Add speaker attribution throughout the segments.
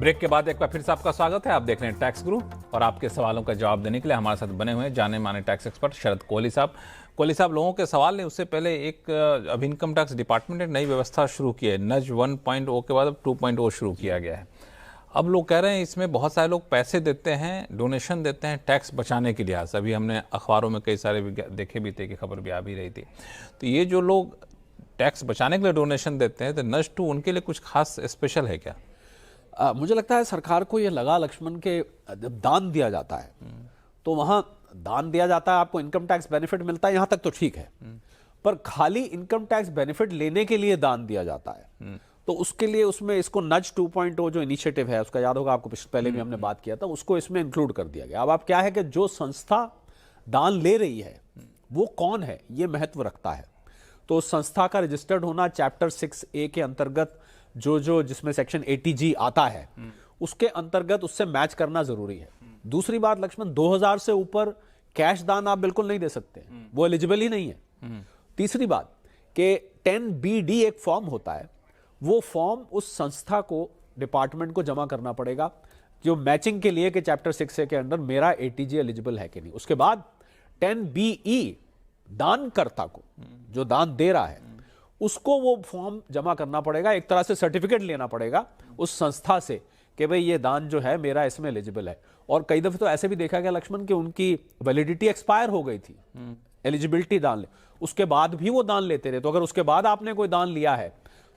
Speaker 1: Break के बाद एक बार फिर से आपका स्वागत है। आप देख रहे हैं टैक्स गुरु और आपके सवालों का जवाब देने के लिए हमारे साथ बने हुए हैं जाने माने टैक्स एक्सपर्ट शरद कोहली साहब। कोहली साहब, लोगों के सवाल ने उससे पहले एक अभी इनकम टैक्स डिपार्टमेंट ने नई व्यवस्था शुरू की है। नज 1.0 के बाद अब 2.0 शुरू किया गया है। अब लोग कह रहे हैं इसमें बहुत सारे लोग पैसे देते हैं, डोनेशन देते हैं टैक्स बचाने के लिहाज से। अभी हमने अखबारों में कई सारे देखे भी थे कि खबर भी आ भी रही थी। तो ये जो लोग टैक्स बचाने के लिए डोनेशन देते हैं तो नज 2 उनके लिए कुछ खास स्पेशल है क्या?
Speaker 2: मुझे लगता है सरकार को ये लगा लक्ष्मण के जब दान दिया जाता है तो वहां दान दिया जाता है, आपको इनकम टैक्स बेनिफिट मिलता है, यहां तक तो ठीक है। पर खाली इनकम टैक्स बेनिफिट लेने के लिए दान दिया जाता है तो उसके लिए उसमें इसको नज 2.0 जो इनिशिएटिव है उसका याद होगा आपको, पहले भी हमने बात किया था, उसको इसमें इंक्लूड कर दिया गया। अब आप क्या है कि जो संस्था दान ले रही है वो कौन है ये महत्व रखता है। तो संस्था का रजिस्टर्ड होना चैप्टर 6A के अंतर्गत जो जिसमें सेक्शन 80G आता है उसके अंतर्गत उससे मैच करना जरूरी है। दूसरी बात लक्ष्मण, 2000 से ऊपर कैश दान आप बिल्कुल नहीं दे सकते, वो एलिजिबल ही नहीं है। तीसरी बात कि 10BD एक फॉर्म होता है, वो फॉर्म उस संस्था को डिपार्टमेंट को जमा करना पड़ेगा जो मैचिंग के लिए कि चैप्टर 6A के अंदर मेरा 80G एलिजिबल है कि नहीं। उसके बाद 10BE दानकर्ता को जो दान दे रहा है उसको वो फॉर्म जमा करना पड़ेगा, एक तरह से सर्टिफिकेट लेना पड़ेगा उस संस्था से कि भाई ये दान जो है मेरा इसमें एलिजिबल है। और कई दफे तो ऐसे भी देखा गया लक्ष्मण कि उनकी वैलिडिटी एक्सपायर हो गई थी, एलिजिबिलिटी दान ले, उसके बाद भी वो दान लेते रहे। तो अगर उसके बाद आपने कोई दान लिया है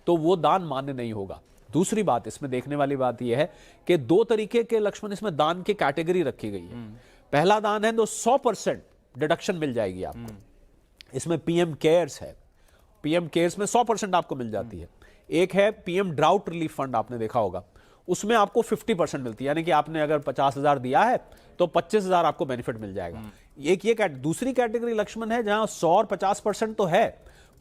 Speaker 2: तो वो दान मान्य नहीं होगा। दूसरी बात इसमें देखने वाली बात यह है कि 2 तरीके के लक्ष्मण इसमें दान की कैटेगरी रखी गई है। पहला दान है तो 100% डिडक्शन मिल जाएगी आपको, इसमें पीएम केयर्स है, पीएम केयर्स में 100% आपको मिल जाती है। एक है पीएम ड्राउट रिलीफ फंड, आपने देखा होगा, उसमें आपको 50% मिलती है, यानी कि आपने अगर 50,000 दिया है तो 25,000 आपको बेनिफिट मिल जाएगा। एक ये दूसरी कैटेगरी लक्ष्मण है जहां 100 और 50% तो है,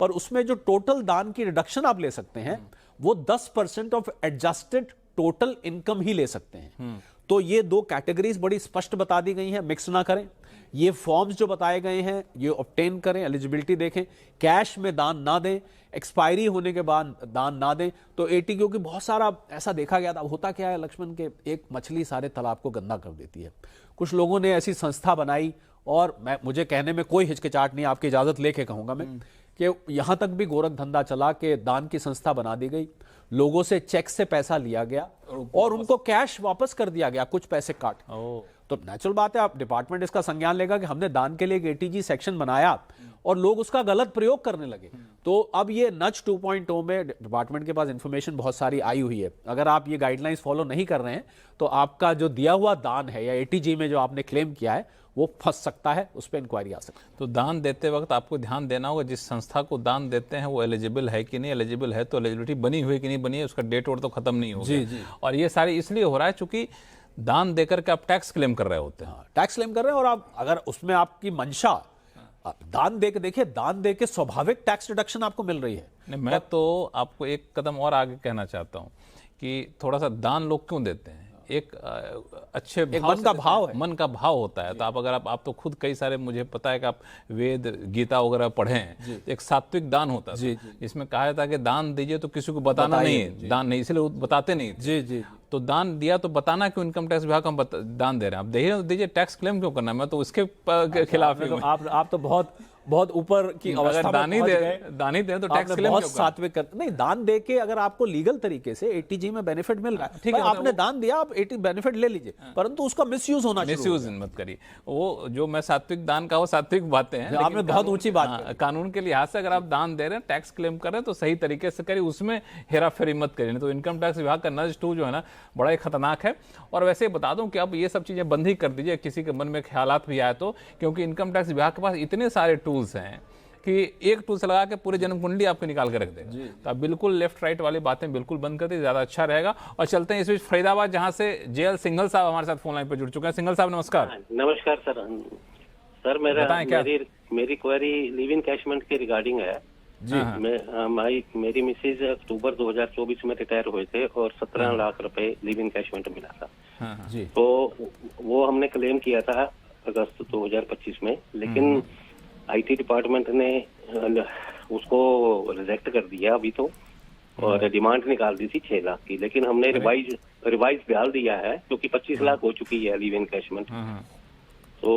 Speaker 2: पर उसमें जो टोटल दान की रिडक्शन आप ले सकते हैं वो 10% ऑफ एडजस्टेड टोटल इनकम ही ले सकते हैं। तो ये 2 कैटेगरीज बड़ी स्पष्ट बता दी गई हैं, मिक्स ना करें। ये फॉर्म्स जो बताए गए हैं ये ऑब्टेन करें, एलिजिबिलिटी देखें, कैश में दान ना दें, एक्सपायरी होने के बाद दान ना दें। तो 80, क्योंकि बहुत सारा ऐसा देखा गया था, होता क्या है लक्ष्मण के एक मछली सारे तालाब को गंदा कर देती है। कुछ लोगों ने ऐसी संस्था बनाई और मुझे कहने में कोई हिचकिचाहट नहीं, आपकी इजाजत लेके कहूंगा मैं कि यहां तक भी गोरख धंधा चला कि दान की संस्था बना दी गई, लोगों से चेक से पैसा लिया गया और उनको कैश वापस कर दिया गया, कुछ पैसे काट। तो नेचुरल बात है, आप डिपार्टमेंट इसका संज्ञान लेगा कि हमने दान के लिए एक 80G सेक्शन बनाया और लोग उसका गलत प्रयोग करने लगे। तो अब ये नज 2.0 में डिपार्टमेंट के पास इंफॉर्मेशन बहुत सारी आई हुई है। अगर आप ये गाइडलाइंस फॉलो नहीं कर रहे हैं तो आपका जो दिया हुआ दान है या 80G में जो आपने क्लेम किया है वो फंस सकता है, उस पर इंक्वायरी आ सकती है।
Speaker 1: तो दान देते वक्त आपको ध्यान देना होगा जिस संस्था को दान देते हैं वो एलिजिबल है कि नहीं, एलिजिबल है तो एलिजिबिलिटी बनी हुई कि नहीं बनी है, उसका डेट और तो खत्म नहीं होगा।
Speaker 2: जी।
Speaker 1: और ये सारी इसलिए हो रहा है चूंकि दान देकर के आप टैक्स क्लेम कर रहे होते हैं।
Speaker 2: टैक्स क्लेम कर रहे हैं और आप अगर उसमें आपकी मंशा आप दान दे के देखिए, दान दे के स्वाभाविक टैक्स डिडक्शन आपको मिल रही है।
Speaker 1: नहीं, मैं तो आपको एक कदम और आगे कहना चाहता हूं कि थोड़ा सा दान लोग क्यों देते हैं, एक अच्छे
Speaker 2: भाव, मन का भाव है,
Speaker 1: मन का भाव होता है। तो आप अगर आप तो खुद कई सारे, मुझे पता है कि आप वेद गीता वगैरह पढ़े हैं, एक सात्विक दान होता है इसमें कहा जाता है कि दान दीजिए तो किसी को बताना नहीं है, दान नहीं, इसलिए बताते नहीं।
Speaker 2: जी।
Speaker 1: तो दान दिया तो बताना क्यों, इनकम टैक्स विभाग हम दान दे रहे हैं, आप दीजिए, टैक्स क्लेम क्यों करना, मैं तो उसके खिलाफ ही हूं।
Speaker 2: आप तो बहुत ऊपर की अवस्था
Speaker 1: दानी दे तो टैक्स क्लेम
Speaker 2: बहुत सात्विक नहीं, दान दे के अगर आपको लीगल तरीके से 80G में बेनिफिट मिल रहा है, ठीक है, आपने दान दिया, आप 80 बेनिफिट ले लीजिए, परंतु उसका मिसयूज होना चाहिए।
Speaker 1: मिसयूज मत करिए। वो जो मैं सात्विक दान का, वो सात्विक बातें हैं,
Speaker 2: आपने बहुत ऊंची बात
Speaker 1: कानून के लिहाज से अगर आप दान दे रहे हैं, टैक्स क्लेम कर रहे हैं तो सही तरीके से करिए, उसमें हेरा फेरी मत करिए। तो इनकम टैक्स विभाग का नज 2 जो है ना बड़ा ही खतरनाक है। और वैसे बता दूं कि अब ये सब चीजें बंद ही कर दीजिए, किसी के मन में ख्यालात भी आए तो, क्योंकि इनकम टैक्स विभाग के पास इतने सारे टूल्स हैं कि एक टूल से लगा के पूरे जन्म कुंडली आपको निकाल के रख देगा। तो आप बिल्कुल लेफ्ट राइट वाली बातें बिल्कुल बंद कर दी, ज्यादा अच्छा रहेगा। और चलते हैं इस बीच फरीदाबाद, जहां से जेएल सिंघल साहब हमारे साथ फोन लाइन पर जुड़ चुके हैं। सिंघल साहब नमस्कार।
Speaker 3: नमस्कार सर, मेरी क्वेरी लिव इन कैशमेंट के रिगार्डिंग है जी। मेरी मिसेज अक्टूबर 2024 में रिटायर हुए थे और 17 लाख रुपए लिव इन कैशमेंट मिला था जी। तो वो हमने क्लेम किया था अगस्त 2025 में, लेकिन आईटी डिपार्टमेंट ने उसको रिजेक्ट कर दिया अभी तो। और डिमांड निकाल दी थी 6 लाख की, लेकिन हमने रिवाइज डाल दिया है क्योंकि 25 लाख हो चुकी है लीव एनकैशमेंट। तो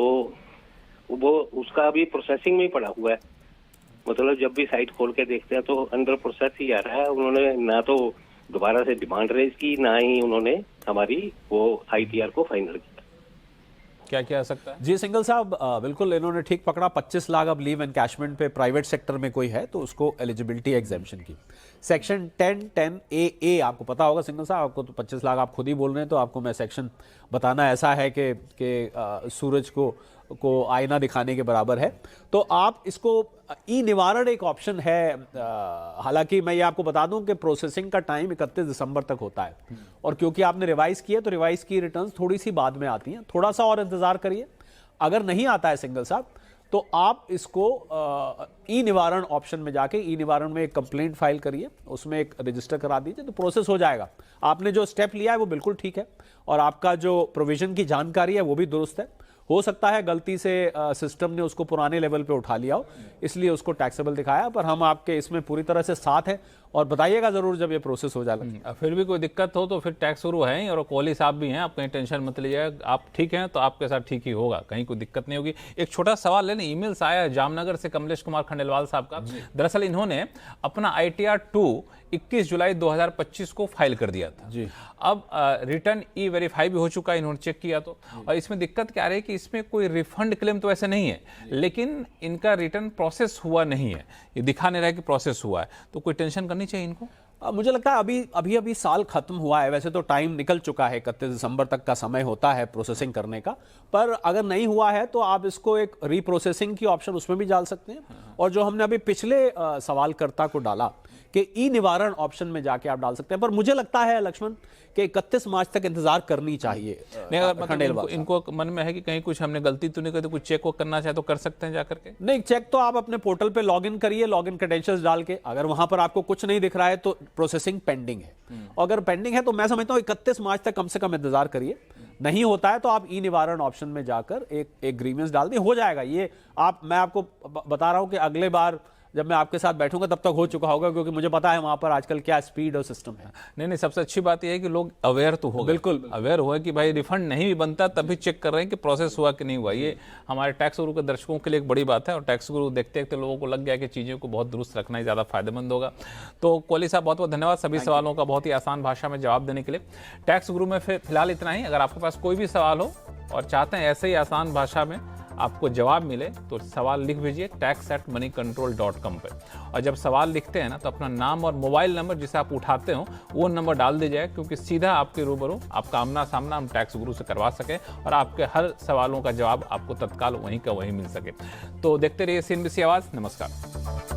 Speaker 3: वो उसका अभी प्रोसेसिंग में ही पड़ा हुआ है, मतलब जब भी साइट खोल के देखते हैं तो अंडर प्रोसेस ही आ रहा है। उन्होंने ना तो दोबारा से डिमांड रेज की, ना ही उन्होंने हमारी वो ITR को फाइनल किया।
Speaker 1: क्या किया सकता है?
Speaker 2: जी सिंघल साहब, बिल्कुल इन्होंने ठीक पकड़ा। 25 लाख अब लीव एनकैशमेंट पे प्राइवेट सेक्टर में कोई है तो उसको एलिजिबिलिटी एग्जेम्पशन की सेक्शन 10(10)AA आपको पता होगा सिंघल साहब, आपको तो 25 लाख आप खुद ही बोल रहे हैं तो आपको मैं सेक्शन बताना ऐसा है कि सूरज को आईना दिखाने के बराबर है। तो आप इसको ई निवारण एक ऑप्शन है। हालांकि मैं ये आपको बता दूं कि प्रोसेसिंग का टाइम 31 दिसंबर तक होता है और क्योंकि आपने रिवाइज किया तो रिवाइज की रिटर्न्स थोड़ी सी बाद में आती हैं, थोड़ा सा और इंतजार करिए। अगर नहीं आता है सिंघल साहब तो आप इसको ई निवारण ऑप्शन में जाके ई निवारण में एक कंप्लेंट फाइल करिए, उसमें एक रजिस्टर करा दीजिए तो प्रोसेस हो जाएगा। आपने जो स्टेप लिया है वो बिल्कुल ठीक है और आपका जो प्रोविजन की जानकारी है वो भी दुरुस्त है। हो सकता है गलती से सिस्टम ने उसको पुराने लेवल पे उठा लिया हो, इसलिए उसको टैक्सेबल दिखाया, पर हम आपके इसमें पूरी तरह से साथ हैं और बताइएगा जरूर जब ये प्रोसेस हो जाएगा।
Speaker 1: फिर भी कोई दिक्कत हो तो फिर टैक्स शुरू है ही और कोहली साहब भी हैं, आप कहीं टेंशन मत लीजिएगा। आप ठीक हैं तो आपके साथ ठीक ही होगा, कहीं कोई दिक्कत नहीं होगी। एक छोटा सवाल लेने, ईमेल्स आया है जामनगर से कमलेश कुमार खंडेलवाल साहब का। दरअसल इन्होंने अपना ITR 2 21 जुलाई 2025 को फाइल कर दिया था
Speaker 2: जी।
Speaker 1: अब रिटर्न ई वेरीफाई भी हो चुका है, इन्होंने चेक किया तो, और इसमें दिक्कत क्या रही कि इसमें कोई रिफंड क्लेम तो ऐसे नहीं है, लेकिन इनका रिटर्न प्रोसेस हुआ नहीं है, ये दिखा नहीं रहा है कि प्रोसेस हुआ है। तो कोई टेंशन करनी चाहिए इनको?
Speaker 2: मुझे लगता है अभी साल खत्म हुआ है, वैसे तो टाइम निकल चुका है, 31 दिसंबर तक का समय होता है प्रोसेसिंग करने का, पर अगर नहीं हुआ है तो आप इसको एक रीप्रोसेसिंग की ऑप्शन उसमें भी डाल सकते हैं। और जो हमने अभी पिछले सवालकर्ता को डाला कि ई निवारण ऑप्शन में जाके आप डाल सकते हैं, पर मुझे लगता है लक्ष्मण कि 31 मार्च तक इंतजार करनी चाहिए।
Speaker 1: नहीं, अगर मतलब इनको मन में है कि कहीं कुछ हमने गलती तो नहीं करी, तो कुछ चेक वो करना चाहे तो कर सकते हैं जाकर के?
Speaker 2: नहीं, चेक तो आप अपने पोर्टल पे लॉगिन करिए, लॉगिन क्रेडेंशियल्स डाल के, अगर वहां पर आपको कुछ नहीं दिख रहा है तो प्रोसेसिंग पेंडिंग है। अगर पेंडिंग है तो मैं समझता हूं 31 मार्च तक कम से कम इंतजार करिए। नहीं होता है तो आप ई निवारण ऑप्शन में जाकर एक ग्रीवेंस डाल दिए, हो जाएगा ये। मैं आपको बता रहा हूं कि अगले बार जब मैं आपके साथ बैठूंगा तब तक हो चुका होगा, क्योंकि मुझे पता है वहां पर आजकल क्या स्पीड और सिस्टम है।
Speaker 1: नहीं, सबसे अच्छी बात यह है कि लोग अवेयर तो हो,
Speaker 2: बिल्कुल
Speaker 1: अवेयर हुआ कि भाई रिफंड नहीं भी बनता तब भी चेक कर रहे हैं कि प्रोसेस हुआ कि नहीं हुआ। ये हमारे टैक्स गुरु के दर्शकों के लिए एक बड़ी बात है और टैक्स गुरु देखते देखते लोगों को लग गया कि चीज़ों को बहुत दुरुस्त रखना ही ज़्यादा फायदेमंद होगा। तो कोहली साहब बहुत बहुत धन्यवाद सभी सवालों का बहुत ही आसान भाषा में जवाब देने के लिए। टैक्स गुरु में फिलहाल इतना ही। अगर आपके पास कोई भी सवाल हो और चाहते हैं ऐसे ही आसान भाषा में आपको जवाब मिले तो सवाल लिख भेजिए tax@moneycontrol.com पे, और जब सवाल लिखते हैं ना तो अपना नाम और मोबाइल नंबर जिसे आप उठाते हो वो नंबर डाल दीजिए, क्योंकि सीधा आपके रूबरू आपका आमना सामना हम टैक्स गुरु से करवा सकें और आपके हर सवालों का जवाब आपको तत्काल वहीं का वहीं मिल सके। तो देखते रहिए CNBC आवाज़। नमस्कार।